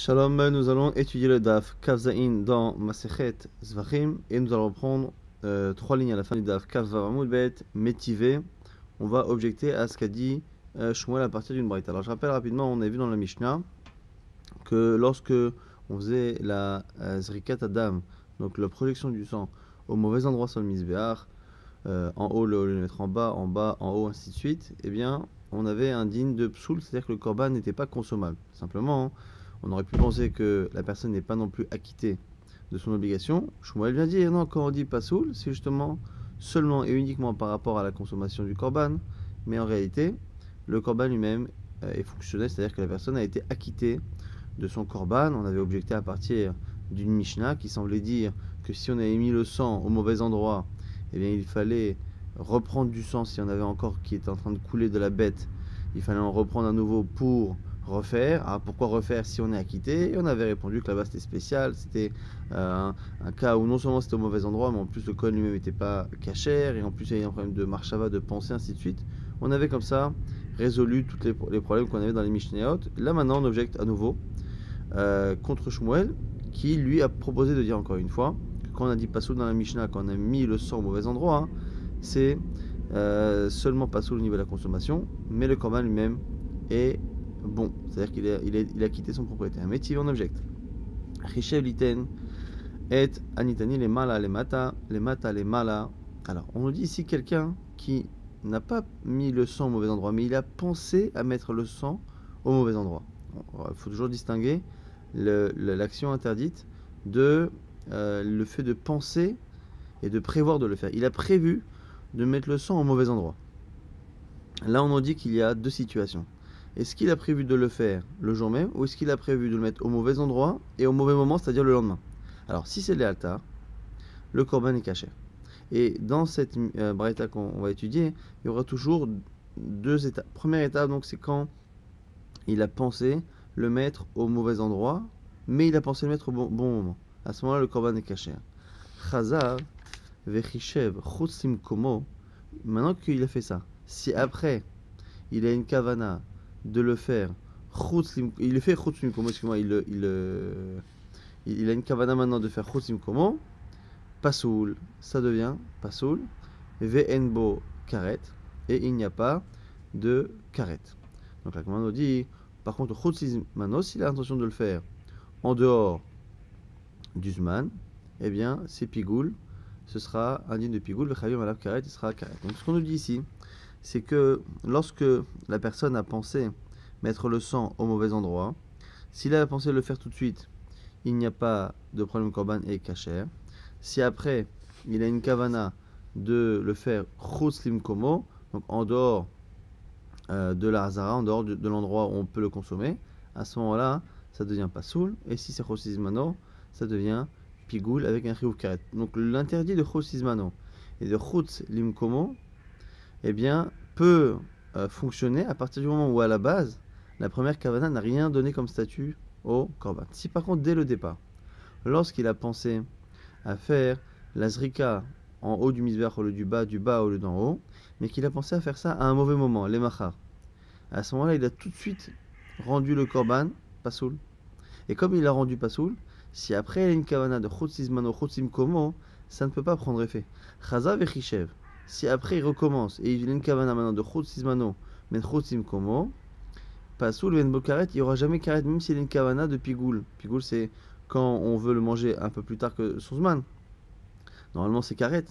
Shalom, nous allons étudier le Daf Kaf Zain dans Masechet Zvachim et nous allons reprendre trois lignes à la fin du Daf Kaf Vav Amud Bet Métivé. On va objecter à ce qu'a dit Shmuel à partir d'une braïta. Alors je rappelle rapidement, on a vu dans la Mishnah que lorsque on faisait la Zrikat Adam, donc la projection du sang au mauvais endroit sur le Misbéach, en haut le mettre en bas, en haut, ainsi de suite, eh bien on avait un digne de psoul, c'est-à-dire que le korban n'était pas consommable. Simplement, on aurait pu penser que la personne n'est pas non plus acquittée de son obligation. Shmuel vient dire non, quand on dit pasoul, c'est justement seulement et uniquement par rapport à la consommation du korban, mais en réalité, le korban lui-même est fonctionnel, c'est-à-dire que la personne a été acquittée de son korban. On avait objecté à partir d'une Mishnah qui semblait dire que si on avait mis le sang au mauvais endroit, eh bien il fallait reprendre du sang s'il y en avait encore qui était en train de couler de la bête. Il fallait en reprendre à nouveau pour refaire. Alors pourquoi refaire si on est acquitté? Et on avait répondu que là-bas c'était spécial, c'était un cas où non seulement c'était au mauvais endroit, mais en plus le Kohen lui-même n'était pas cachère, et en plus il y avait un problème de marshava, de pensée, ainsi de suite. On avait comme ça résolu tous les problèmes qu'on avait dans les Mishnayot. Là maintenant on objecte à nouveau contre Shmuel, qui lui a proposé de dire encore une fois que quand on a dit pasoul dans la Mishnah, quand on a mis le sang au mauvais endroit, hein, c'est seulement pasoul au niveau de la consommation, mais le korban lui-même est bon, c'est-à-dire qu'il a quitté son propriétaire. Mais tu en objecte. Rishev liten et anitani les mala les mata les mala. Alors, on nous dit ici quelqu'un qui n'a pas mis le sang au mauvais endroit, mais il a pensé à mettre le sang au mauvais endroit. Il faut toujours distinguer l'action interdite de le fait de penser et de prévoir de le faire. Il a prévu de mettre le sang au mauvais endroit. Là, on nous dit qu'il y a deux situations. Est-ce qu'il a prévu de le faire le jour même, ou est-ce qu'il a prévu de le mettre au mauvais endroit et au mauvais moment, c'est-à-dire le lendemain? Alors, si c'est léaltar, le korban est caché. Et dans cette braïta qu'on va étudier, il y aura toujours deux étapes. Première étape, donc, c'est quand il a pensé le mettre au mauvais endroit, mais il a pensé le mettre au bon moment. À ce moment-là, le korban est caché. Chazar, vechishev, chutsim komo. Maintenant qu'il a fait ça, si après il a une kavana de le faire, il le fait chutsim komo, excuse-moi, il a une kavana maintenant de faire chutsim komo, pasoul, ça devient pasoul, ve'enbo karet, et il n'y a pas de karet. Donc la commande nous dit, par contre, chutsim mano, s'il a l'intention de le faire en dehors du zman, eh bien c'est pigoul, ce sera un digne de pigoul, vechavim alav karet, il sera karet. Donc ce qu'on nous dit ici, c'est que lorsque la personne a pensé mettre le sang au mauvais endroit, s'il a pensé le faire tout de suite, il n'y a pas de problème korban et kasher. Si après, il a une kavana de le faire chutz limkomo, donc en dehors de la hazara, en dehors de l'endroit où on peut le consommer, à ce moment-là, ça devient pasoul. Et si c'est chutz mano, ça devient pigoul avec un chiyuv karet. Donc l'interdit de chutz mano et de chutz limkomo, eh bien, peut fonctionner à partir du moment où, à la base, la première kavana n'a rien donné comme statut au korban. Si par contre, dès le départ, lorsqu'il a pensé à faire la zrika en haut du misbéach au lieu du bas au lieu d'en haut, mais qu'il a pensé à faire ça à un mauvais moment, les machar, à ce moment-là, il a tout de suite rendu le korban pasoul. Et comme il l'a rendu pasoul, si après il y a une kavana de chutz mano, chutz komo, ça ne peut pas prendre effet. Chaza vechishev. Si après il recommence et il a une kavana maintenant de chutz mano, mais chutz komo, pasoul venbo karet, il n'y aura jamais karet, même s'il a une kavana de pigoul. Pigoul, c'est quand on veut le manger un peu plus tard que son zman. Normalement, c'est karet.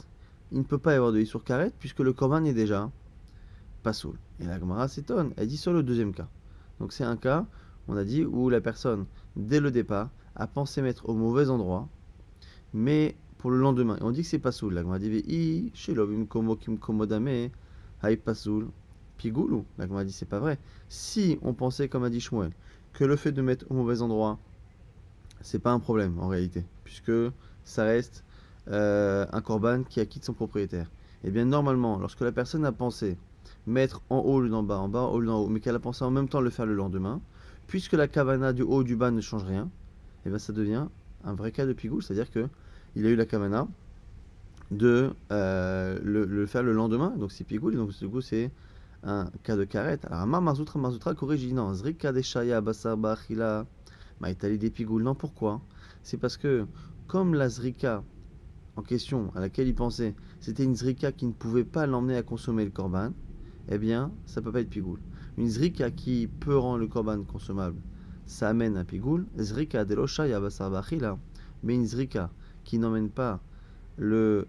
Il ne peut pas y avoir de isur karet puisque le korban est déjà pasoul. Et la Gemara s'étonne, elle dit sur le deuxième cas. Donc c'est un cas, on a dit, où la personne, dès le départ, a pensé mettre au mauvais endroit, mais pour le lendemain. Et on dit que c'est pasoul. La Gemara dit, shelovim komo kim komodame, hay pasoul, pigoulou. La Gemara dit, c'est pas vrai. Si on pensait, comme a dit Shmuel, que le fait de mettre au mauvais endroit, c'est pas un problème en réalité, puisque ça reste un korban qui acquitte son propriétaire. Et bien normalement, lorsque la personne a pensé mettre en haut le d'en bas, en bas au lieu d'en haut, mais qu'elle a pensé en même temps le faire le lendemain, puisque la kavana du haut du bas ne change rien, et bien ça devient un vrai cas de pigoul, c'est-à-dire que il a eu la kavana de le faire le lendemain, donc c'est pigoul, et donc du coup c'est un cas de karet. Alors Amar Marzoutra corrige, non, Zrika de Shaya Basar Bachila Maïtali des pigoul. Non, pourquoi? C'est parce que, comme la zrika en question, à laquelle il pensait, c'était une zrika qui ne pouvait pas l'emmener à consommer le korban, eh bien, ça ne peut pas être pigoul. Une zrika qui peut rendre le korban consommable, ça amène un pigoul. Zrika delosha yabasar bachila. Mais une zrika qui n'emmène pas le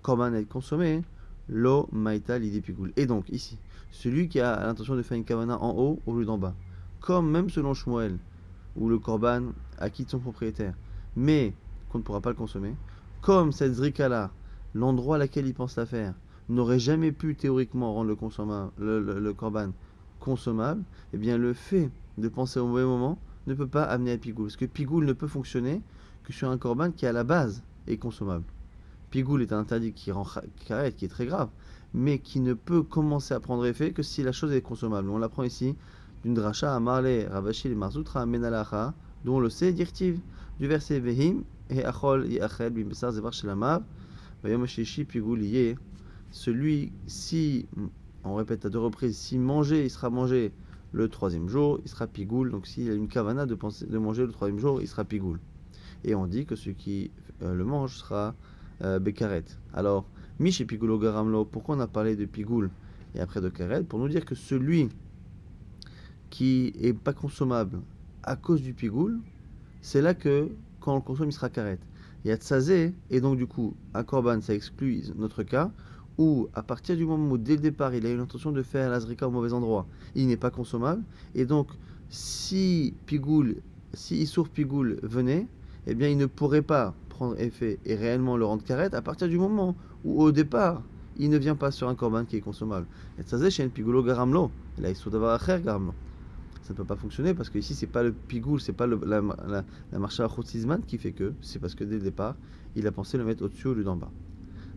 korban à être consommé, lo maïta l'idée pigoul. Et donc, ici, celui qui a l'intention de faire une kavana en haut au lieu d'en bas, comme même selon Shmuel, où le korban acquitte son propriétaire, mais qu'on ne pourra pas le consommer, comme cette zrika-là, l'endroit à laquelle il pense la faire, n'aurait jamais pu théoriquement rendre le korban consommable, eh bien le fait de penser au mauvais moment ne peut pas amener à pigoul. Parce que pigoul ne peut fonctionner que sur un korban qui à la base est consommable. Pigoul est un interdit qui rend karet, qui est très grave, mais qui ne peut commencer à prendre effet que si la chose est consommable. On l'apprend ici d'une dracha à Marle, Ravashi, Marzoutra, Menalacha, dont on le sait, directive du verset Vehim, et Achol, Yachel, Bimbesar, Zevar, Shelamav, Vayom Shishi, Pigoul, Yé. Celui, si, on répète à deux reprises, si manger, il sera mangé le troisième jour, il sera pigoul. Donc s'il a une kavana de manger le troisième jour, il sera pigoul. Et on dit que celui qui le mange sera bekaret. Alors, Mish et pigoul garamlo, pourquoi on a parlé de pigoul et après de karet? Pour nous dire que celui qui est pas consommable à cause du pigoul, c'est là que quand on le consomme, il sera karet. Il y a tsazé, et donc du coup, un korban, ça exclut notre cas, où à partir du moment où dès le départ il a eu l'intention de faire l'azrika au mauvais endroit, il n'est pas consommable, et donc si Issour Pigoul venait, eh bien il ne pourrait pas prendre effet et réellement le rendre karet à partir du moment où au départ il ne vient pas sur un korban qui est consommable. Et ça c'est un pigoulo garamlo, et là il faut d'avoir acher garamlo. Ça ne peut pas fonctionner parce que ici c'est pas le pigoul, c'est pas la marcha à chotzizman qui fait que, c'est parce que dès le départ il a pensé le mettre au-dessus au lieu d'en bas.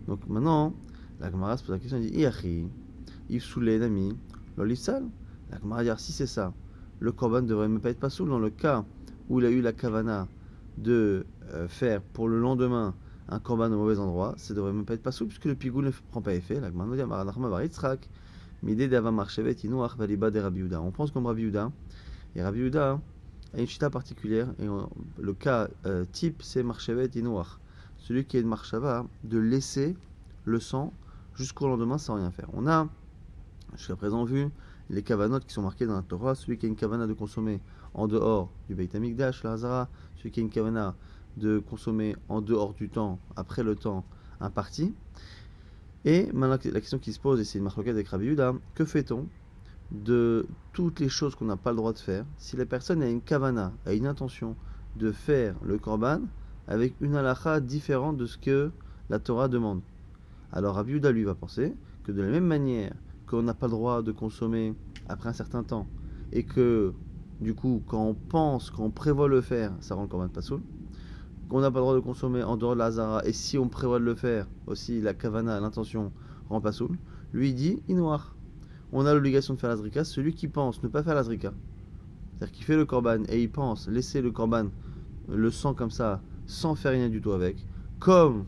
Donc maintenant, la Gemara se pose la question, elle dit Iachi, Yves Soulé, Nami, l'olifsal. La Gemara dit si c'est ça, le korban ne devrait même pas être pas soul dans le cas où il a eu la kavana de faire pour le lendemain un korban au mauvais endroit, ça devrait même pas être pas soul puisque le pigoul ne prend pas effet. La Gemara dit Maradachma Baritzrak, Midé d'Ava Marchevet, Inouach, Valiba de Rabbi Yehuda. On pense comme Rabbi Yehuda, et Rabbi Yehuda a une chita particulière, et le cas type c'est Marchevet, Inouach. Celui qui est de Marshava, de laisser le sang jusqu'au lendemain sans rien faire. On a jusqu'à présent vu les kavanotes qui sont marquées dans la Torah, celui qui a une kavana de consommer en dehors du Beit HaMikdash, la Hazara, celui qui a une kavana de consommer en dehors du temps, après le temps imparti. Et maintenant la question qui se pose, et c'est une marloquette avec Rabbi Yehuda, que fait-on de toutes les choses qu'on n'a pas le droit de faire si la personne a une kavana, a une intention de faire le korban avec une halakha différente de ce que la Torah demande? Alors Rabbi Yehuda lui va penser que de la même manière qu'on n'a pas le droit de consommer après un certain temps et que du coup quand on pense, quand on prévoit le faire, ça rend le korban pas soul, qu'on n'a pas le droit de consommer en dehors de la Hazara et si on prévoit de le faire aussi la kavana, l'intention rend pas soul, lui il dit noir. On a l'obligation de faire la zrika, celui qui pense ne pas faire la zrika, c'est-à-dire qui fait le korban et il pense laisser le korban, le sang comme ça sans faire rien du tout avec, comme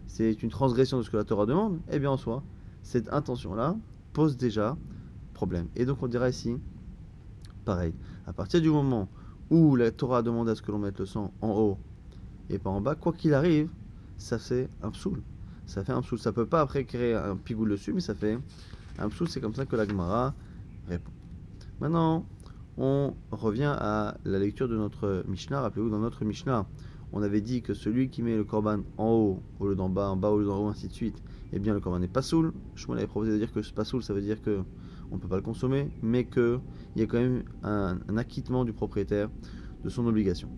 c'est une transgression de ce que la Torah demande, eh bien en soi, cette intention-là pose déjà problème. Et donc on dira ici, pareil, à partir du moment où la Torah demande à ce que l'on mette le sang en haut et pas en bas, quoi qu'il arrive, ça fait un psoul. Ça fait un psoul. Ça peut pas après créer un pigoule dessus, mais ça fait un psoul. C'est comme ça que la Gemara répond. Maintenant, on revient à la lecture de notre Mishnah. Rappelez-vous, dans notre Mishnah, on avait dit que celui qui met le korban en haut au lieu d'en bas, en bas au lieu d'en haut, ainsi de suite, eh bien le korban n'est pas soul. Shmuel avait proposé de dire que pas soul, ça veut dire que on ne peut pas le consommer, mais qu'il y a quand même un acquittement du propriétaire de son obligation.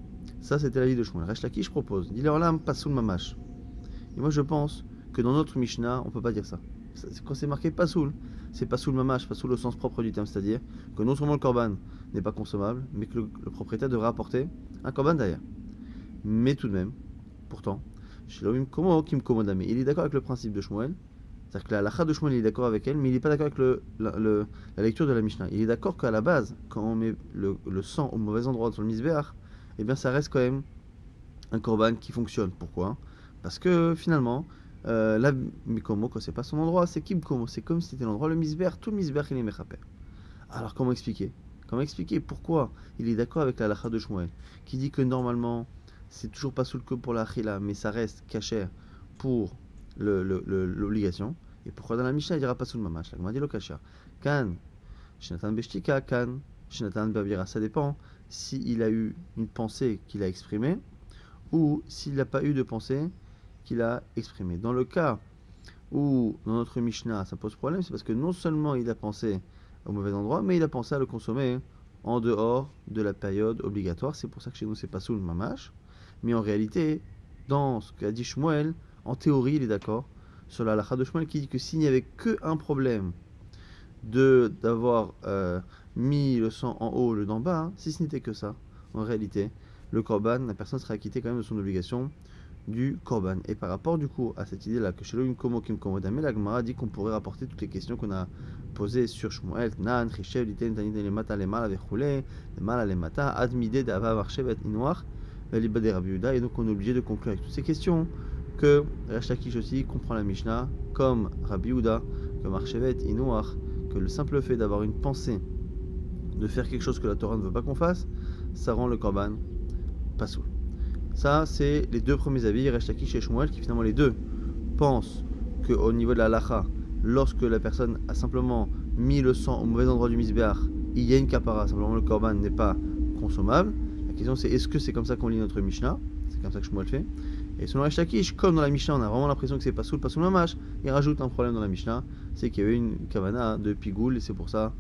Ça, c'était l'avis de Shmuel. Resh Lakish propose, dis leur là, pas soul mamash. Et moi, je pense que dans notre Mishnah, on ne peut pas dire ça. Quand c'est marqué pas soul, c'est pas soul mamash, pas soul au sens propre du terme, c'est-à-dire que non seulement le korban n'est pas consommable, mais que le propriétaire devra apporter un korban derrière. Mais tout de même, pourtant, Shilomim Komo Kim Komodame, il est d'accord avec le principe de Shmuel, c'est-à-dire que la halakha de Shmuel il est d'accord avec elle, mais il n'est pas d'accord avec la lecture de la Mishnah. Il est d'accord qu'à la base, quand on met le sang au mauvais endroit sur le misbéach, eh bien ça reste quand même un korban qui fonctionne. Pourquoi? Parce que finalement, la Mikomo, quand c'est pas son endroit, c'est Kim Komo, c'est comme si c'était l'endroit, le misbéach, tout le misbéach il est mechaper. Alors comment expliquer Comment expliquer pourquoi il est d'accord avec la halakha de Shmuel, qui dit que normalement, c'est toujours pas sous que pour la achila, mais ça reste cachère pour l'obligation. Et pourquoi dans la Mishnah il dira pas sous le mamash? La Gemara dit le kasher. Kan, shenatan beshtika, kan, shenatan babira. Ça dépend s'il a eu une pensée qu'il a exprimée ou s'il n'a pas eu de pensée qu'il a exprimée. Dans le cas où, dans notre Mishnah, ça pose problème, c'est parce que non seulement il a pensé au mauvais endroit, mais il a pensé à le consommer en dehors de la période obligatoire. C'est pour ça que chez nous, c'est pas sous le mamash. Mais en réalité, dans ce qu'a dit Shmuel, en théorie, il est d'accord sur la halakha de Shmuel qui dit que s'il n'y avait qu'un problème d'avoir mis le sang en haut, le d'en bas, si ce n'était que ça, en réalité, le korban, la personne serait acquittée quand même de son obligation du korban. Et par rapport du coup à cette idée-là que chez l'Olim Komo Kim Komo Dame, la Gemara dit qu'on pourrait rapporter toutes les questions qu'on a posées sur Shmuel, Nan, Chishev, Liten, Tanit, Lemata, Lemala, Vechule, Lemala, Lemata, Admide, Dava, Varshevet, Inouach, Velibade, Rabbi Yehuda, et donc on est obligé de conclure avec toutes ces questions que Resh Lakish aussi comprend la Mishnah comme Rabbi Yehuda, comme Varshevet, Inouach, que le simple fait d'avoir une pensée de faire quelque chose que la Torah ne veut pas qu'on fasse, ça rend le korban pas soul. Ça, c'est les deux premiers avis, Resh Lakish et Shmuel, qui finalement les deux pensent qu'au niveau de la halacha, lorsque la personne a simplement mis le sang au mauvais endroit du misbéach, il y a une kapara, simplement le korban n'est pas consommable. La question c'est est-ce que c'est comme ça qu'on lit notre Mishnah? C'est comme ça que Shmuel fait. Et selon Resh Lakish, comme dans la Mishnah, on a vraiment l'impression que c'est pas soul mamash, il rajoute un problème dans la Mishnah, c'est qu'il y avait une kavana de pigoul, et c'est pour ça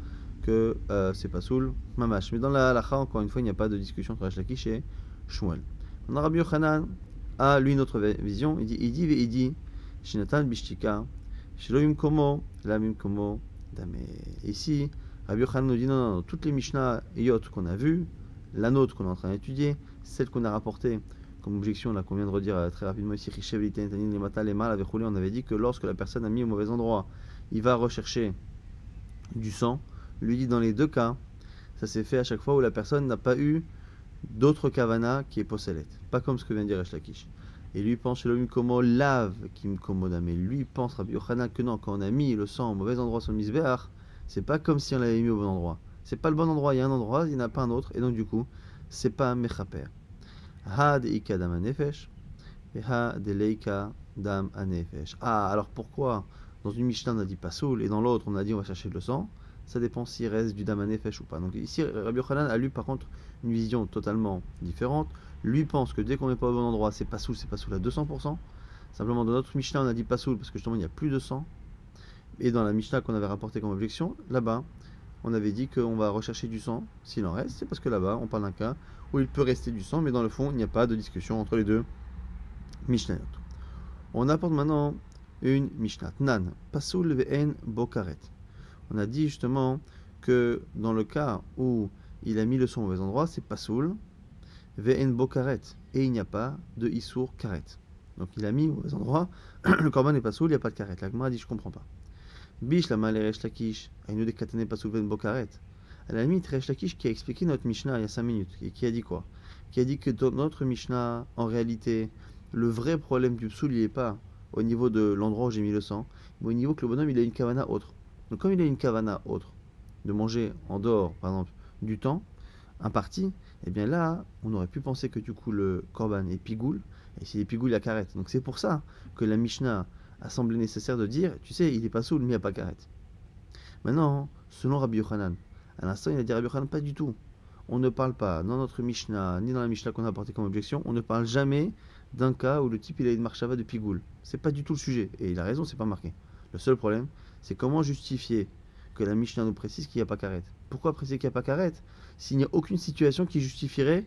que c'est pas soul mamash. Mais dans la halacha, encore une fois, il n'y a pas de discussion entre Resh Lakish et Shmuel. On a Rabbi Yochanan a lui une autre vision. Il dit, Shinatan bishtika, Shiloim komo, lamim komo, dame. Ici, Rabbi Yochanan nous dit non, toutes les Mishnah et Yot qu'on a vues, la nôtre qu'on est en train d'étudier, celle qu'on a rapportée comme objection, là qu'on vient de redire très rapidement ici, Rishev, Liten, Tanin, Lemata, Lemal, avec Roulé, on avait dit que lorsque la personne a mis au mauvais endroit, il va rechercher du sang. Lui dit dans les deux cas, ça s'est fait à chaque fois où la personne n'a pas eu d'autres kavana qui est possélet. Pas comme ce que vient de dire Resh Lakish. Et lui pense chez l'homme comme lave qui me commoda. Mais lui pense Rabbi Yochanan que non, quand on a mis le sang au mauvais endroit sur le misbéach, c'est pas comme si on l'avait mis au bon endroit. C'est pas le bon endroit, il y a un endroit, il n'y en a pas un autre. Et donc du coup, c'est pas un mechaper. Ha de ika dam anefesh, et ha de leika dam anefesh. Ah, alors pourquoi dans une Mishnah on a dit pas soul et dans l'autre on a dit on va chercher le sang? Ça dépend s'il reste du dam anefesh ou pas. Donc ici, Rabbi Yochanan a lu par contre une vision totalement différente. Lui pense que dès qu'on n'est pas au bon endroit, c'est pas soul à 200%. Simplement dans notre Mishnah, on a dit pas soul parce que justement il n'y a plus de sang. Et dans la Mishnah qu'on avait rapporté comme objection, là-bas, on avait dit qu'on va rechercher du sang. S'il en reste, c'est parce que là-bas, on parle d'un cas où il peut rester du sang, mais dans le fond, il n'y a pas de discussion entre les deux Mishnayot. On apporte maintenant une Mishnah. Nan, pasoul ve'en bokaret. On a dit justement que dans le cas où il a mis le son au mauvais endroit, c'est pasoul, ve'en bokaret, et il n'y a pas de issour karet. Donc il a mis au mauvais endroit, le korban n'est pasoul, il n'y a pas de karet. La Gemara dit je comprends pas. Bish la mal Resh Lakish, aïnou de katane pasoul ve'en bokaret. À la limite, Resh Lakish qui a expliqué notre Mishnah il y a 5 minutes, et qui a dit quoi? Qui a dit que dans notre Mishnah, en réalité, le vrai problème du psoul, il n'est pas au niveau de l'endroit où j'ai mis le sang, mais au niveau que le bonhomme il a une kavana autre. Donc comme il a une kavana autre, de manger en dehors, par exemple, du temps imparti, et bien là, on aurait pu penser que du coup le korban est pigoul, et s'il est pigoul, il y a karet. Donc c'est pour ça que la Mishnah a semblé nécessaire de dire, tu sais, il n'est pas soul, mais il n'y a pas karet. Maintenant, selon Rabbi Yochanan, à l'instant, il a dit Rabbi Yochanan, pas du tout. On ne parle pas dans notre Mishnah, ni dans la Mishnah qu'on a apporté comme objection, on ne parle jamais d'un cas où le type il a une marchava de pigoul. C'est pas du tout le sujet. Et il a raison, c'est pas marqué. Le seul problème, c'est comment justifier que la Mishnah nous précise qu'il n'y a pas karet. Pourquoi préciser qu'il n'y a pas karet s'il n'y a aucune situation qui justifierait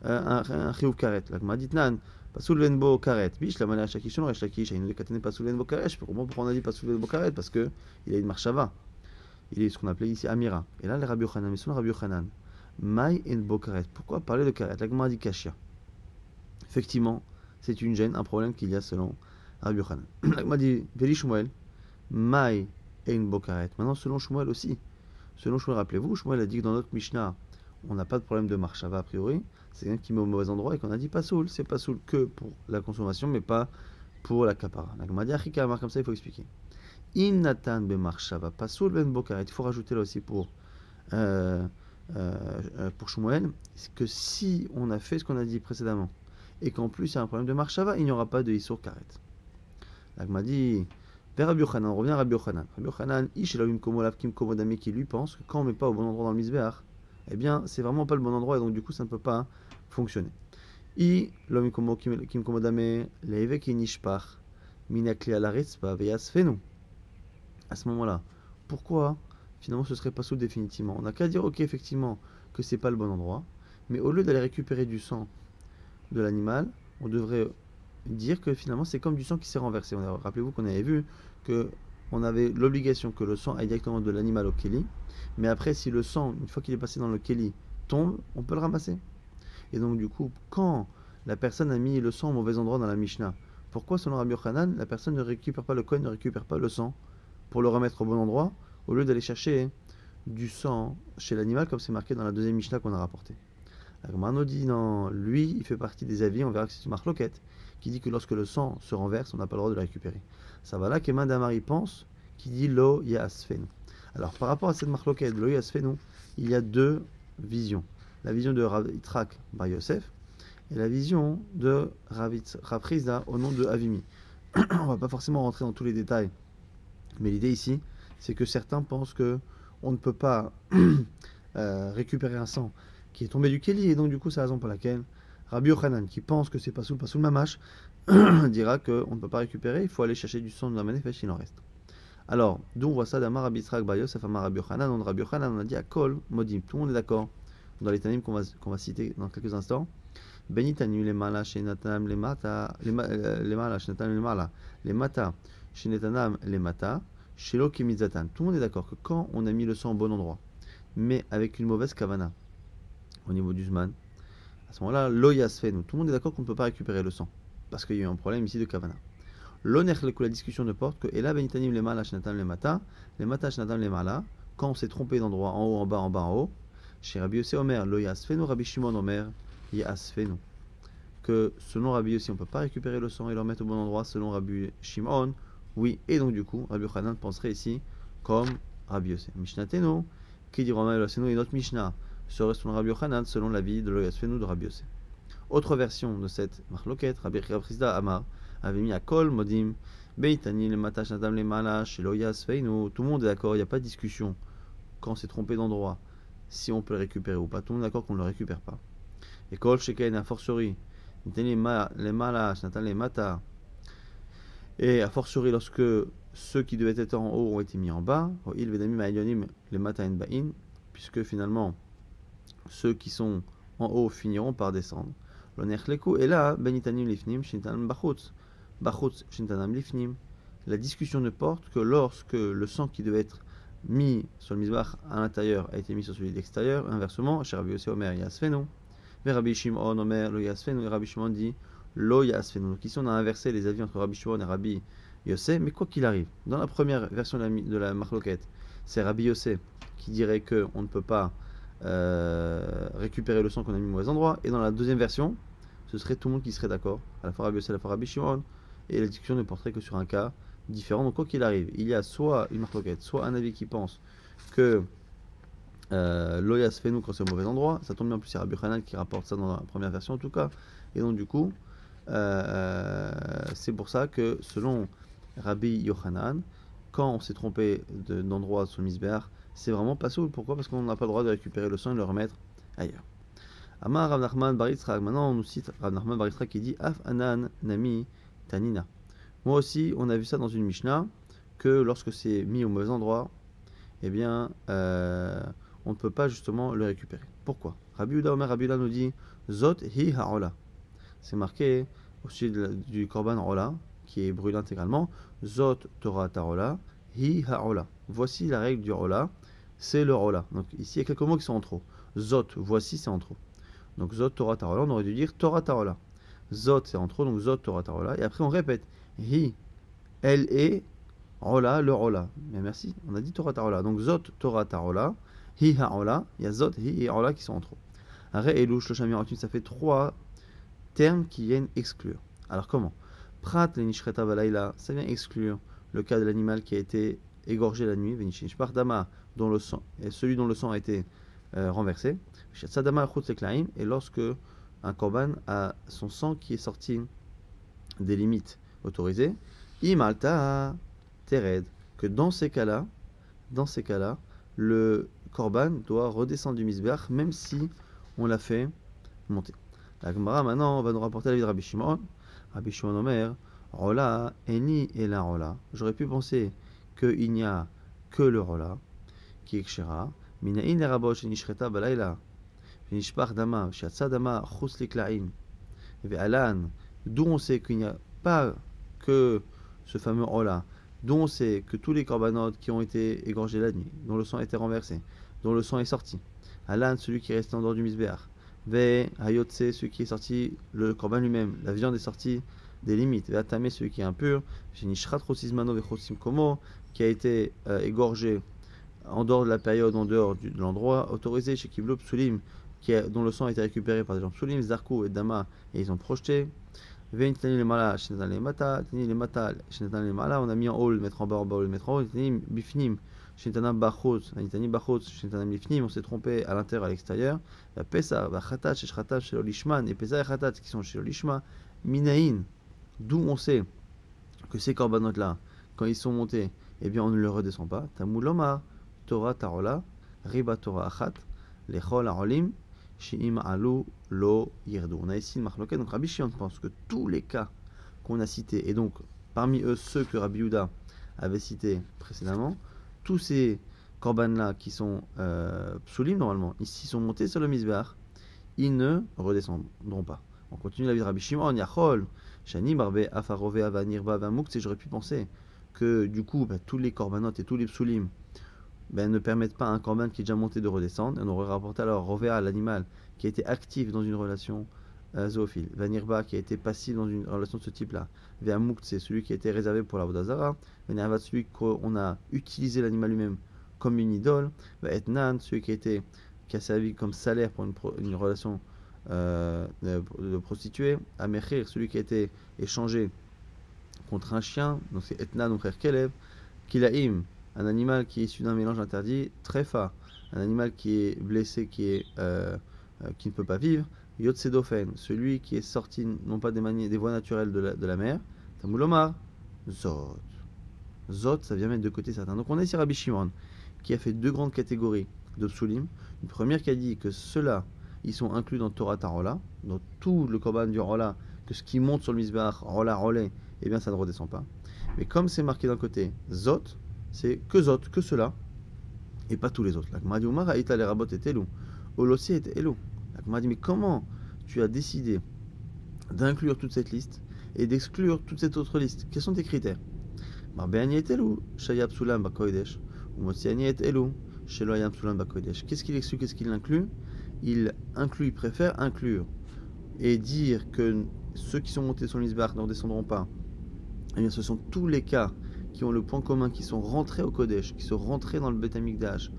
un chiyuv karet? La Gemara dit nan, pasoul venbo karet. Bish la manière shakish non shakish. Il nous katane pasoul venbo karet. Je peux comprendre pourquoi on a dit pasoul venbo karet parce que il a une marchava. Il est ce qu'on appelait ici Amira. Et là, le Rabbi Yochanan, mais selon Rabbi Yochanan, Mai en bo karet. Pourquoi parler de karet? La Gemara dit kashia. Effectivement, c'est une gêne, un problème qu'il y a selon Rabbi Yochanan. La Gemara dit Veli Shmuel, Mai en bo karet. Maintenant, selon Shmuel aussi. Selon Shmuel, rappelez-vous, Shmuel a dit que dans notre Mishnah, on n'a pas de problème de marchava a priori. C'est quelqu'un qui met au mauvais endroit et qu'on a dit pas soul. C'est pas soul que pour la consommation, mais pas pour la kapara. La Gemara dit Achika, comme ça, il faut expliquer. Im Natan be marchava pasoul ben bokaret. Il faut rajouter là aussi pour pour Shmuel, c'est que si on a fait ce qu'on a dit précédemment, et qu'en plus il y a un problème de marshava, il n'y aura pas de Issour Karet. L'Agma dit, vers Rabbi Yochanan, on revient à Rabbi Yochanan. Rabbi Yochanan, Ish Elohim Komolav Kim Komodame, qui lui pense que quand on ne met pas au bon endroit dans le Misbeach, eh bien c'est vraiment pas le bon endroit et donc du coup ça ne peut pas fonctionner. I Elohim Kim Komodame, Leve Ki Nishpach, Minakli Alaretzpa, Veyasfenu. À ce moment-là, pourquoi finalement ce serait pas sous définitivement? On n'a qu'à dire ok effectivement que c'est pas le bon endroit, mais au lieu d'aller récupérer du sang de l'animal, on devrait dire que finalement c'est comme du sang qui s'est renversé. Rappelez-vous qu'on avait vu que on avait l'obligation que le sang aille directement de l'animal au keli, mais après si le sang, une fois qu'il est passé dans le keli, tombe, on peut le ramasser. Et donc du coup, quand la personne a mis le sang au mauvais endroit dans la Mishnah, pourquoi selon Rabbi Yochanan, la personne ne récupère pas le Kohen, ne récupère pas le sang pour le remettre au bon endroit, au lieu d'aller chercher du sang chez l'animal comme c'est marqué dans la deuxième Mishnah qu'on a rapportée? Agmarno dit non, lui il fait partie des avis, on verra que c'est une marloquette, qui dit que lorsque le sang se renverse, on n'a pas le droit de le récupérer. Ça va là qu'Emma Damari pense, qui dit lo yasfenu. Alors par rapport à cette marloquette, lo yasfenu, il y a deux visions. La vision de Rav Yitzhak Bar Yosef et la vision de Rav Prizda au nom de Avimi. On va pas forcément rentrer dans tous les détails, mais l'idée ici, c'est que certains pensent que on ne peut pas récupérer un sang qui est tombé du Keli, et donc du coup c'est la raison pour laquelle Rabbi Yochanan, qui pense que c'est pas sous le mamash, dira qu'on ne peut pas récupérer, il faut aller chercher du sang de la manifeste, il en reste. Alors, d'où on voit ça d'Amar Rabbi Yitzhak Bar Yosef, Amar Rabbi Yochanan, on Rabbi Yochanan, on a dit à Kol Modim, tout le monde est d'accord, dans les Tanim qu'on va citer dans quelques instants. Benitanim les mala shenatanam les mata, les mala shenatanam les mala, les mata shenatanam les mata, shelo kimizatan. Tout le monde est d'accord que quand on a mis le sang au bon endroit, mais avec une mauvaise kavana, au niveau du Zman, à ce moment-là, lo yasfenu. Tout le monde est d'accord qu'on ne peut pas récupérer le sang, parce qu'il y a eu un problème ici de kavana. L'onerleku, la discussion ne porte que Ela benitanim les mala shenatam les mata shenatam les mala, quand on s'est trompé d'endroit, en haut, en bas, en bas, en haut. Chez Rabbi Yossi Omer, lo yasfenu, Rabbi Shimon Omer, yasfenu. Que selon Rabbi Yossi, on ne peut pas récupérer le sang et le remettre au bon endroit, selon Rabbi Shimon, oui. Et donc du coup, Rabbi Yochanan penserait ici comme Rabbi Yossi. Mishnateno, qui dit Romain Elossenu, et notre Mishnah serait selon Rabbi Yochanan, selon l'avis de lo yasfenu de Rabbi Yossi. Autre version de cette marloquette, Rabbi Prizda Amar avait mis à Kol Modim, Beitani le matash nadam le malash, lo yasfenu. Tout le monde est d'accord, il n'y a pas de discussion quand on s'est trompé d'endroit, si on peut le récupérer ou pas. Tout le monde est d'accord qu'on ne le récupère pas. Et Kol Sheken a fortiori, les malash nadam le mata, et a fortiori lorsque ceux qui devaient être en haut ont été mis en bas, il vedami ma'ilyonim le mata en ba'in, puisque finalement ceux qui sont en haut finiront par descendre. L'onerleku est là, benitanim lifnim, shintanam bachutz, bachutz shintanam lifnim. La discussion ne porte que lorsque le sang qui devait être mis sur le misbach à l'intérieur a été mis sur celui de l'extérieur, inversement, chez Rabbi Yossi Omer yasfenu, vers Rabbi Shimon Omer lo yasfenu, et Rabbi Shimon dit lo yasfenu. Donc ici on a inversé les avis entre Rabbi Shimon et Rabbi Yossi, mais quoi qu'il arrive, dans la première version de la marloquette, c'est Rabbi Yossi qui dirait qu'on ne peut pas récupérer le sang qu'on a mis au mauvais endroit, et dans la deuxième version, ce serait tout le monde qui serait d'accord, à la fois Rabbi Yossi, à la fois Rabbi Shimon, et la discussion ne porterait que sur un cas différent. Donc quoi qu'il arrive, il y a soit une marloquette, soit un avis qui pense que Loya se fait nous quand c'est au mauvais endroit. Ça tombe bien, en plus c'est Rabbi Yochanan qui rapporte ça dans la première version en tout cas. Et donc du coup, c'est pour ça que selon Rabbi Yochanan, quand on s'est trompé d'endroit sur le misbéach, c'est vraiment pas soul. Pourquoi? Parce qu'on n'a pas le droit de récupérer le sang et de le remettre ailleurs. Amar Rav Nachman Bar Yitzchak. Maintenant on nous cite Rav Nachman Bar Yitzchak qui dit Af Anan Nami Tanina. Moi aussi, on a vu ça dans une Mishnah, que lorsque c'est mis au mauvais endroit, eh bien, on ne peut pas justement le récupérer. Pourquoi? Rabbi Yehuda Omer, Rabbi Yehuda nous dit Zot hi ha'ola. C'est marqué au sujet du korban ola, qui est brûlé intégralement. Zot Torah tarola, hi ha'ola. Voici la règle du ola, c'est le ola. Donc ici, il y a quelques mots qui sont en trop. Zot, voici, c'est en trop. Donc Zot Torah tarola, on aurait dû dire Torah tarola. Zot, c'est en trop, donc Zot Torah tarola. Et après, on répète hi, elle est Ola, le Ola. Mais merci, on a dit Torah Tarola. Donc Zot Torah Tarola, Hi Ha'ola, il y a Zot, Hi et Ola qui sont en trop. Arrêt et Louche, le Shami, ça fait trois termes qui viennent exclure. Alors comment? Prat le Nishreta Balaïla, ça vient exclure le cas de l'animal qui a été égorgé la nuit, Venishishpar Dama, dont le sang, et celui dont le sang a été renversé, Sadama Chutz Leklaim, et lorsque un korban a son sang qui est sorti des limites autorisées, Imalta Tered, que dans ces cas-là, le korban doit redescendre du misbeach, même si on l'a fait monter. La Gemara maintenant va nous rapporter la vie de Rabbi Shimon. Rabbi Shimon Omer, Rola, Eni et la Rola. J'aurais pu penser qu'il n'y a que le Rola, qui est Kshera. Minaïn et Rabot, Shenishcheta Balayla, Shenishpach Dama, Shatsa Dama, Chus Liklaim, et Alan, d'où on sait qu'il n'y a pas que ce fameux Rola, dont on sait que tous les corbanotes qui ont été égorgés la nuit, dont le sang a été renversé, dont le sang est sorti, Alan, celui qui est resté en dehors du misbeach, Ve Hayotse, celui qui est sorti, le korban lui-même, la viande est sortie des limites, Ve Atame, celui qui est impur, Shenishrat Chosizmano Ve Chosim Komo, qui a été égorgé en dehors de la période, en dehors de l'endroit autorisé, chez Kiblo Psulim, dont le sang a été récupéré par des gens Psulim, Zarkou et Dama, et ils ont projeté. On a mis en haut le mettre en bas, le mettre en haut. On s'est trompé à l'intérieur, à l'extérieur. La Pesa, Chatat, Shechatav, chez l'Olishman, et Pesa et Chatat qui sont chez l'Olishma, Minaïn, d'où on sait que ces corbanotes-là, quand ils sont montés, eh bien on ne les redescend pas. Tamuloma, Torah Tarola, Riba Torah Achat, Lechol Arolim, Shi'im Alou Lo Yirdu. On a ici une marloquette. Donc Rabbi Shimon pense que tous les cas qu'on a cités, et donc parmi eux ceux que Rabbi Yehuda avait cités précédemment, tous ces korban-là qui sont psulim normalement, ici sont montés sur le misbeach, ils ne redescendront pas. On continue la vie de Rabbi Shimon, Yachol, Shani Barbe Afarove Avanirba Vamouk, et j'aurais pu penser que du coup tous les korbanot et tous les psulim ne permettent pas à un korban qui est déjà monté de redescendre. Et on aurait rapporté alors Rovea, l'animal qui a été actif dans une relation zoophile, Vanirba qui a été passif dans une relation de ce type-là, Ve'amouk c'est celui qui a été réservé pour la Vodazara, Ve'nervat celui qu'on a utilisé l'animal lui-même comme une idole, Ve'etnan celui qui a servi comme salaire pour une relation de prostituée, Amechir celui qui a été échangé contre un chien, donc c'est Etnan mon frère Kelev, Kilaim un animal qui est issu d'un mélange interdit, Trefa, un animal qui est blessé, qui ne peut pas vivre, Yotsedofen, celui qui est sorti non pas des voies naturelles de la mer, Tamulomar, Zot. Zot, ça vient mettre de côté certains. Donc on a ici Rabbi Shimon, qui a fait deux grandes catégories de psulim. Une première qui a dit que ceux-là, ils sont inclus dans Torah Tarola, dans tout le korban du Rola, que ce qui monte sur le misbeach, Rola, Rolé, eh bien ça ne redescend pas. Mais comme c'est marqué d'un côté Zot, c'est que cela, et pas tous les autres. La Gemara dit Umar Haïta les rabot et Elou, Olossi et Elou. La Gemara dit mais comment tu as décidé d'inclure toute cette liste et d'exclure toute cette autre liste? Quels sont tes critères? Marbeani et Elou, Shayab Sulam Bakoidesh, ou Motsiani et Elou, Sheloyam Sulam Bakoidesh. Qu'est-ce qu'il exclut, qu'est-ce qu'il inclut? Il préfère inclure et dire que ceux qui sont montés sur le misbeach ne redescendront pas. Eh bien, ce sont tous les cas qui ont le point commun, qui sont rentrés au Kodesh, qui sont rentrés dans le Beth Amikdash,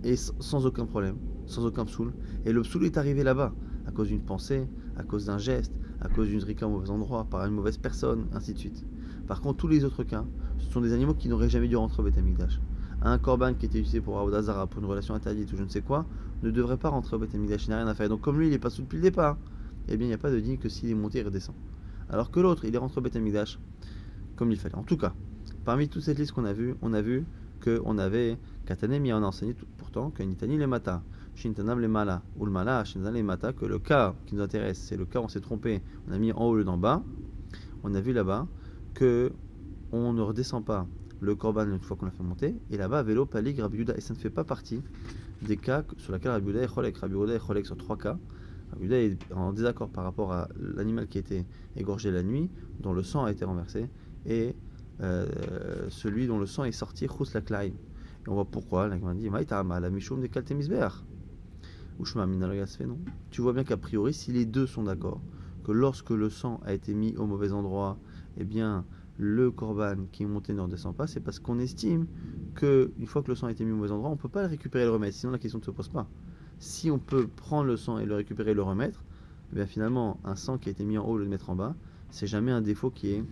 et sans aucun problème, sans aucun psoul. Et le psoul est arrivé là-bas, à cause d'une pensée, à cause d'un geste, à cause d'une zrika au mauvais endroit, par une mauvaise personne, ainsi de suite. Par contre, tous les autres cas, ce sont des animaux qui n'auraient jamais dû rentrer au Beth Amikdash. Un korban qui était utilisé pour Avodah Zara, pour une relation interdite ou je ne sais quoi, ne devrait pas rentrer au Beth Amikdash, il n'a rien à faire. Donc comme lui, il n'est pas sous depuis le départ, eh bien il n'y a pas de digne que s'il est monté, il redescend. Alors que l'autre, il est rentré au Beth Amikdash comme il fallait. En tout cas, parmi toute cette liste qu'on a vue, on a vu qu'on avait Katanemi, on a enseigné pourtant que Nitani le Mata, Shintanam le Mala, ou le Mala, Shintanam le Mata, que le cas qui nous intéresse, c'est le cas où on s'est trompé, on a mis en haut le d'en bas. On a vu là-bas que on ne redescend pas le korban une fois qu'on l'a fait monter, et là-bas, vélo, palig, Rabbi Yehuda, et ça ne fait pas partie des cas sur lesquels Rabbi Yehuda est cholek. Rabbi Yehuda est cholek sur trois cas. Rabbi Yehuda est en désaccord par rapport à l'animal qui a été égorgé la nuit, dont le sang a été renversé, et celui dont le sang est sorti, chus la klaim. Et on voit pourquoi, la Gemara dit, maïtama, la mishum de kalte misbeach. Ushma minalogas fait non. Tu vois bien qu'a priori, si les deux sont d'accord, que lorsque le sang a été mis au mauvais endroit, eh bien, le korban qui est monté ne redescend pas, c'est parce qu'on estime que une fois que le sang a été mis au mauvais endroit, on ne peut pas le récupérer et le remettre, sinon la question ne se pose pas. Si on peut prendre le sang et le récupérer et le remettre, eh bien finalement, un sang qui a été mis en haut et le mettre en bas, c'est jamais un défaut qui est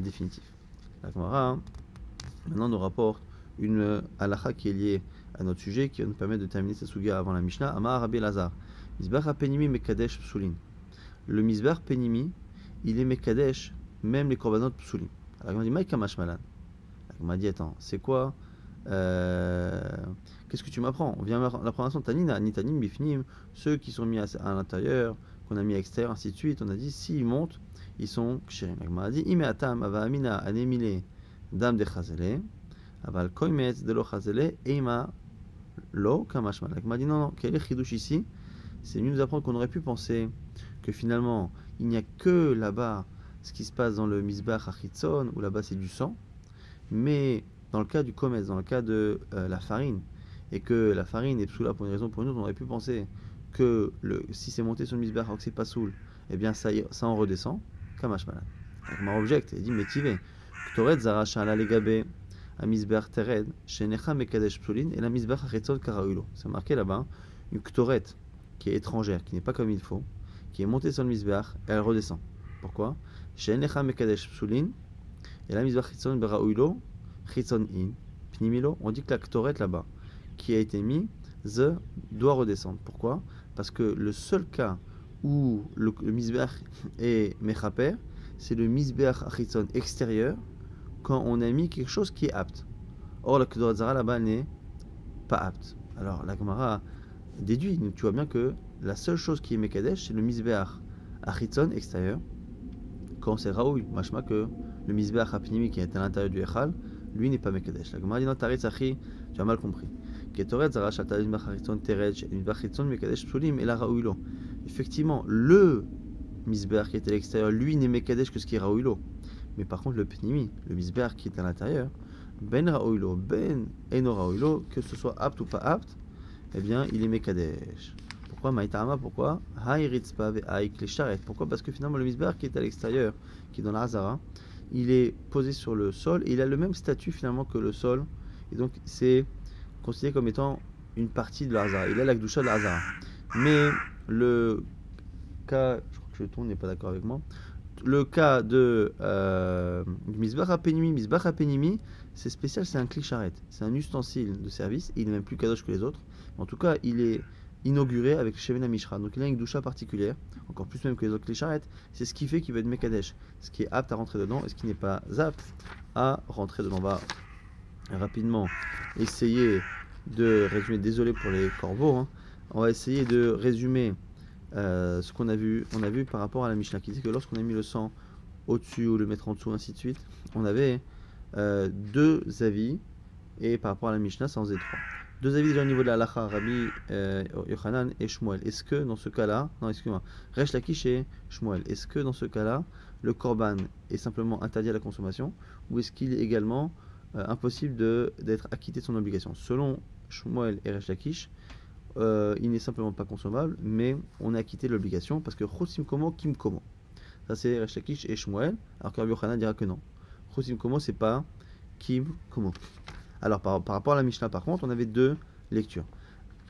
définitif. La Gemara Maintenant, on nous rapporte une halakha qui est liée à notre sujet, qui va nous permettre de terminer cette suga avant la Mishnah. Amar Rabbi Lazar. Misbach penimi mekadesh psulin. Le misbach penimi, il est mekadesh, même les korbanot psulin. Alors, il m'a dit, Maïka mashmalan. Il m'a dit, attends, c'est quoi qu'est-ce que tu m'apprends? On vient la présentation Tanina, Nitanim, Bifnim, ceux qui sont mis à l'intérieur, qu'on a mis à l'extérieur, ainsi de suite. On a dit, s'ils montent, ils sont kshirim. Il m'a dit, Imeatam, Ava Amina, Anemile, Dam de Chazele, Aval Koimetz, de lo Chazele, Eima, Lo, Kamashmal. Il m'a dit, non, non, quel est le chidouche ici? C'est mieux nous apprendre qu'on aurait pu penser que finalement, il n'y a que là-bas ce qui se passe dans le Misbach Achitzon, où là-bas c'est du sang, mais dans le cas du commerce, dans le cas de la farine, et que la farine est psoula pour une raison ou pour une autre, on aurait pu penser que si c'est monté sur le misbah, alors que c'est pas soul, eh bien ça en redescend. Kamash malade. Ma object, il dit métivé. Ktoret zaracha la legabe a misbah tered, shenecha mekadesh psoulin, et la misbah achetzon karaulo. C'est marqué là-bas, une ktoret qui est étrangère, qui n'est pas comme il faut, qui est montée sur le misbah, elle redescend. Pourquoi? Shenecha mekadesh psoulin, et la misbah achetzon beraulo, Chitzon in, Pnimilo, on dit que la ktoret là-bas, qui a été mis, doit redescendre. Pourquoi? Parce que le seul cas où le misbeach est mechaper, c'est le misbeach achitzon extérieur, quand on a mis quelque chose qui est apte. Or, la ktoret zara là-bas n'est pas apte. Alors, la Gemara déduit, tu vois bien que la seule chose qui est mekadesh, c'est le misbeach achitzon extérieur, quand c'est raoui, machma que le misbeach apnimi qui est à l'intérieur du echal, lui n'est pas mekadesh. La Gemara dit non, taritz achi, tu as mal compris. Effectivement, le misbeach qui est à l'extérieur, lui n'est mekadesh que ce qui est raouilo. Mais par contre, le pnimi, le misbeach qui est à l'intérieur, ben raouilo, ben eno raouilo, que ce soit apte ou pas apte, eh bien, il est mekadesh. Pourquoi Maïtama? Pourquoi Pourquoi? Parce que finalement, le misbeach qui est à l'extérieur, qui est dans la Hazara, il est posé sur le sol et il a le même statut finalement que le sol. Et donc, c'est considéré comme étant une partie de la Hazara. Il a la Gdusha de la Hazara. Mais le cas, je crois que le ton n'est pas d'accord avec moi, le cas de du Misbach HaPenimi, c'est spécial, c'est un kli-charet. C'est un ustensile de service. Il n'est même plus kadosh que les autres. En tout cas, il est inauguré avec Shevena Mishra. Donc il a une doucha particulière, encore plus même que les autres kli-charet. C'est ce qui fait qu'il va être mekadesh. Ce qui est apte à rentrer dedans et ce qui n'est pas apte à rentrer dedans. On va rapidement essayer de résumer. Désolé pour les corbeaux. Hein. On va essayer de résumer ce qu'on a vu. On a vu par rapport à la Mishnah qui dit que lorsqu'on a mis le sang au-dessus ou le mettre en dessous, ainsi de suite, on avait deux avis. Et par rapport à la Mishnah, ça en faisait trois. Deux avis déjà au niveau de la halacha, Rabbi Yochanan et Shmuel. Est-ce que dans ce cas-là, non, excuse-moi, Resh Lakish et Shmuel, est-ce que dans ce cas-là, le korban est simplement interdit à la consommation ou est-ce qu'il est également impossible d'être acquitté de son obligation? Selon Shmuel et Resh Lakish, il n'est simplement pas consommable, mais on est acquitté de l'obligation parce que Chosim Komo, Kim Komo. Ça c'est Resh Lakish et Shmuel, alors que Rabbi Yochanan dira que non. Chosim Komo, c'est pas Kim Komo. Alors par rapport à la Mishnah par contre, on avait deux lectures.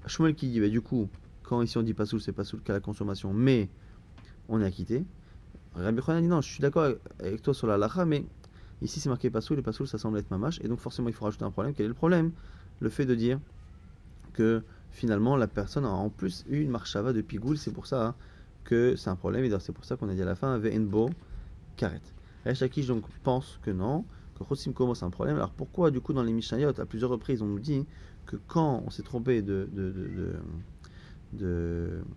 Shmuel qui dit, bah, du coup, quand ici on dit pasoul, c'est pasoul qu'à la consommation, mais on est acquitté. Rabbi Yochanan dit non, je suis d'accord avec toi sur la lacha, mais ici c'est marqué pasoul, et pasoul ça semble être mamash, et donc forcément il faut rajouter un problème. Quel est le problème? Le fait de dire que finalement la personne a en plus eu une marchava de pigoul, c'est pour ça que c'est un problème, et c'est pour ça qu'on a dit à la fin, ve'enbo karet. Resh Lakish donc pense que non, que Chosim Komo c'est un problème. Alors pourquoi du coup dans les Mishnayot à plusieurs reprises on nous dit que quand on s'est trompé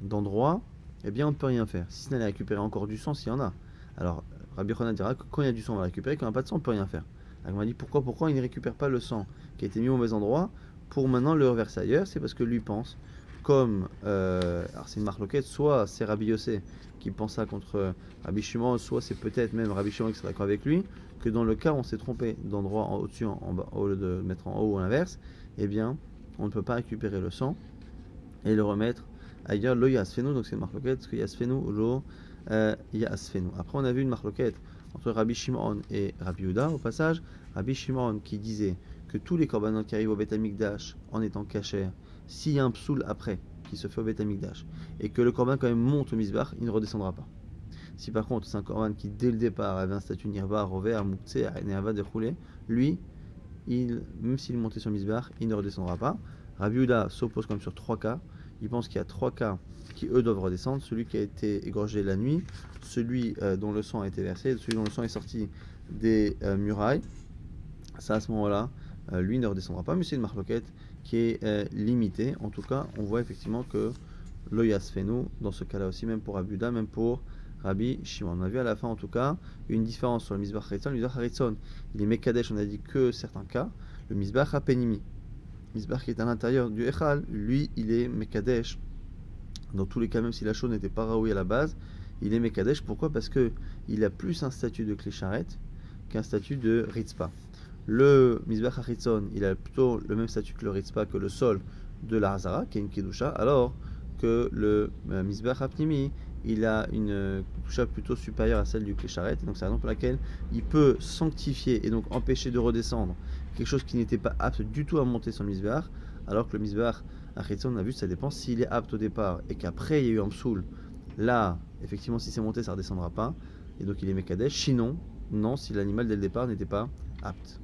d'endroit, eh bien on ne peut rien faire, si ce n'est aller récupérer encore du sang s'il y en a. Alors Rabbi Yochanan dira que quand il y a du sang on va récupérer, quand il n'y a pas de sang on ne peut rien faire. Alors on m'a dit pourquoi il ne récupère pas le sang qui a été mis au mauvais endroit pour maintenant le reverser ailleurs? C'est parce que lui pense comme alors c'est une marloquette, soit c'est Rabbi Yossé qui pense ça contre Rabbi Shimon, soit c'est peut-être même Rabbi Shimon qui sera d'accord avec lui, que dans le cas où on s'est trompé d'endroit au-dessus en bas, au lieu de mettre en haut ou à l'inverse, eh bien on ne peut pas récupérer le sang et le remettre ailleurs. Lo yasfenu, donc c'est une marloquette, parce que yasfenu ou lo yasfenu. Après on a vu une marloquette entre Rabbi Shimon et Rabbi Yehuda au passage. Rabbi Shimon qui disait que tous les korbanot qui arrivent au Beth Amikdash en étant cachés, s'il y a un psoul après qui se fait au Beth Amikdash et que le korban quand même monte au misbach, il ne redescendra pas. Si par contre c'est un korban qui dès le départ avait un statut nirva, rover, mouktsé, nerva déroulé, lui même s'il est monté sur le Misbéach, il ne redescendra pas. Rabbi Yehuda s'oppose comme sur 3 cas. Il pense qu'il y a 3 cas qui, eux, doivent redescendre. Celui qui a été égorgé la nuit, celui dont le sang a été versé, celui dont le sang est sorti des murailles. Ça, à ce moment-là, lui ne redescendra pas, mais c'est une marloquette qui est limitée. En tout cas, on voit effectivement que lo yasfenu, dans ce cas-là aussi, même pour Rabbi Yehuda, même pour Rabbi Shimon. On a vu à la fin, en tout cas, une différence sur le Mizbach Haritzon. Le Mizbach Haritzon, il est Mekadesh, on a dit que certains cas. Le Mizbach Hapenimi, Mizbach qui est à l'intérieur du Echal, lui, il est Mekadesh. Dans tous les cas, même si la chose n'était pas raoui à la base, il est Mekadesh. Pourquoi? Parce qu'il a plus un statut de Klécharet qu'un statut de Ritzpa. Le Mizbach Haritzon, il a plutôt le même statut que le Ritzpa, que le sol de la Hazara, qui est une Kedusha, alors que le Mizbach Hapnimi, il a une Kedusha plutôt supérieure à celle du Klécharet. Donc c'est la raison pour laquelle il peut sanctifier et donc empêcher de redescendre quelque chose qui n'était pas apte du tout à monter sur le Mizbach, alors que le Mizbach Haritzon, on a vu, ça dépend s'il est apte au départ et qu'après il y a eu un psoul. Là, effectivement, si c'est monté, ça ne redescendra pas. Et donc il est Mekadesh. Sinon, non, si l'animal dès le départ n'était pas apte.